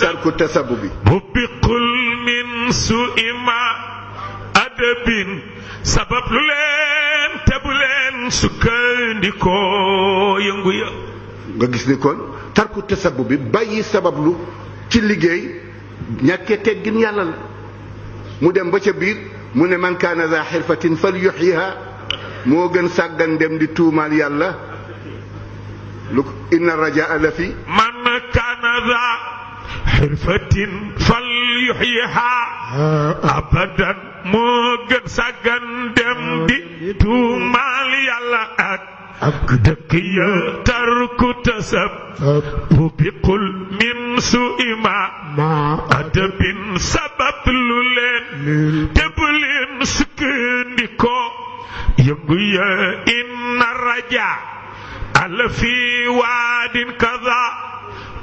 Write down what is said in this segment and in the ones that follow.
tarku tasabbubi mubiqul min su'ima adabin sabab lu leen te bu leen sukkandikoo yëngu ya. nga gis ni kon tarku tasabbubi bàyyi sabablu ci liggéey ñàkkee teggin yàlla la mu dem ba ca biir mu ne man kaana za xirfatin fal yuxyiha moo gën sàggan dem di tuumaal yàlla lu inna rajaa la fi man kaana za xirfatin fal yuxyiha abadan moo gën sàggan dem di tuumaal yàlla ak dëkk ya tarku tasab mubiqul min su'ima adabin sabab lu leen te bu leen sukkandikoo yëngu ya inna raja ala fi waadin kaza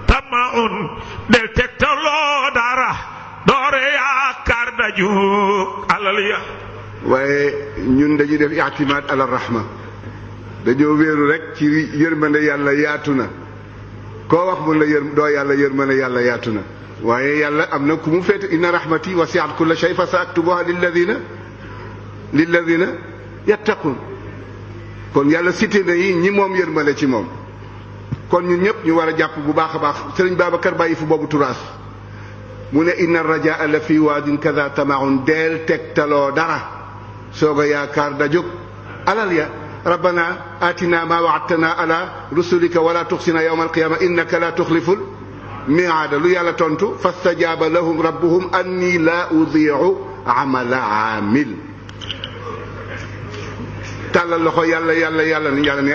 tamaun del tegtaloo dara doore yaakaar daju alal ya. waaye ñun dañuy def i'timaad ala rahma dañoo wéeru rek ci yërmande yàlla yaatu na koo wax mun la doo yàlla yërmande yàlla yaatu na waaye yàlla am na ku mu féete inna rahmati wasi'at kulla shay fa sa'aktubuha lilladina yattaqun kon yàlla cité na yi ñi moom yërmande ci moom kon ñun ñëpp ñu war a jàpp bu baax a baax Sëriñ Babacar bàyyi fu boobu turaas mu ne inna rajaa la fi waadin kaza tamaun deel tegtaloo dara soog a yaakaar dajug alal ya rabbana atina ma wa'adtana ala rusulika wala tuxsina yawma alqiyama innaka la tuxliful mi'aada lu yàlla tontu fastajaaba lahum rabbuhum anni la udii'u amala aamil tàllal loxo yàlla ni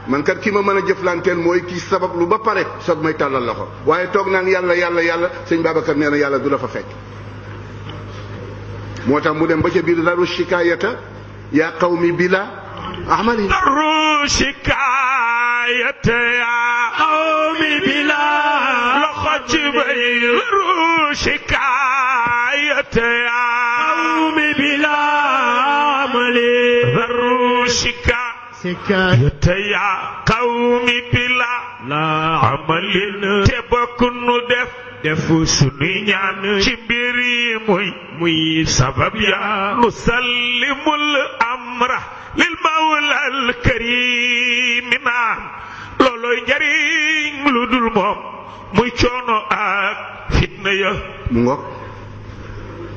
man kat ki ma mën a jëflanteel mooy kii sabab lu ba pare soog may tàllal loxo waaye toog naan yàlla sëñ Babacar nee na yàlla du la fa fekk moo tax mu dem ba ca biir daru shikaayata yaa qawmi bila amali daru shikaayata yaa qawmi bila loxo ci bay daru shikaayata yaa qawmi bila amali daru shikaayata yaa qawmi bila amalin te bokk nu def sunuy ñaan ci mbir yi muy sabab ya nu sallimul amra lil mawla al karim naan loolooy njariñ lu dul moom muy coono ak fitna ya. mu ngoog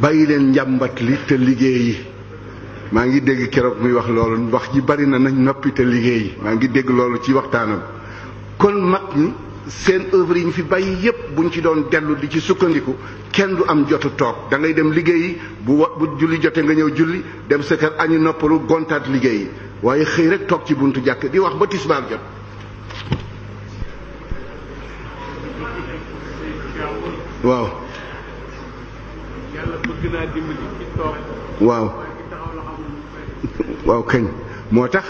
bàyyi leen njàmbat li te liggéeyi maa ngi dégg keroog muy wax loolu wax ji bari na nañ noppi te liggéeyi maa ngi dégg loolu ci waxtaanam kon mag ñi seen œuvre yi ñu fi bàyyi yépp buñ ci doon dellu di ci sukkandiku kenn du am jotu toog da ngay dem liggéeyi bu julli jote nga ñëw julli dem sa kër añu noppalu gontaat liggéeyi waaye xëy rek toog ci buntu jàkk di wax ba tisbaar jot. waaw. yàlla bëgg naa dimbali ci toog. waaw. waaw kañ moo tax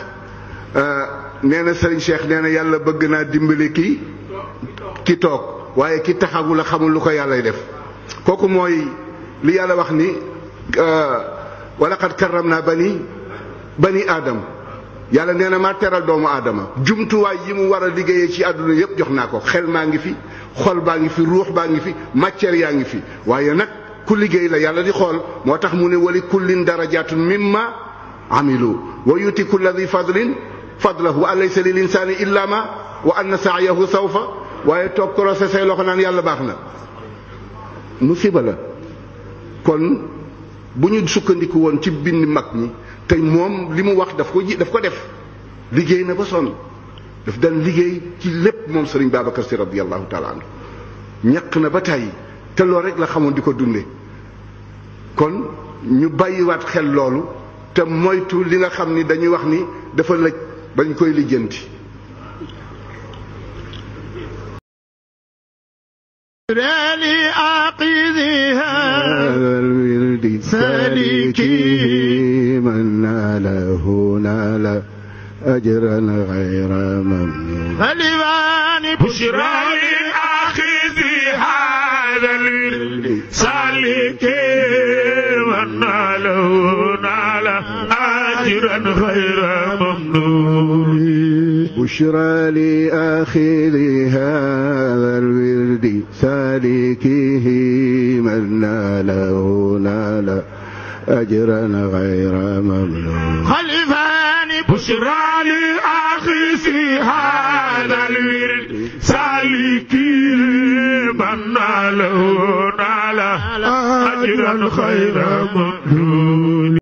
nee na Serigne Cheikh nee na yàlla bëgg naa dimbali ki toog waaye ki taxawul a xamul lu ko yàllay def kooku mooy li yàlla wax ni wa laqad karramna bani aadam yàlla nee na maa teral doomu aadama jumtuwaay yi mu war a liggéeyee ci àdduna yépp jox naa ko xel maa ngi fi xol baa ngi fi ruux baa ngi fi matière yaa ngi fi waaye nag ku liggéey la yàlla di xool moo tax mu ne wali kullin darajatun mimma amilu wa yuti kulla di fadlin fadlahu wa alaysa lil insani illa ma wa anna sa'yahu sawfa waaye toog korosé say loxo naan yàlla baax na musiba la kon bu ñu sukkandiku woon ci bind mag ñi te moom li mu wax daf ko def liggéey na ba sonn daf daan liggéey ci lépp moom Serigne Babacar Sy radiyallahu taala anhu ñaq na ba tàyyi te loolu rek la xamoon di ko dunde kon ñu bàyyiwaat xel loolu te moytu li nga xam ni dañuy wax ni dafa lëj bañ koy lijjanti. هذا الورد سالكي من ناله نال أجرا غير ممنون فلبان بشرى لآخذ هذا الورد سالكي من ناله نال أجرا غير ممنون بشرى لآخذ هذا الورد سالكيه من نال أجرا غير ممنون. خلفان بشرى لأخي هذا الورد سالكي من نال أجرا غير ممنون.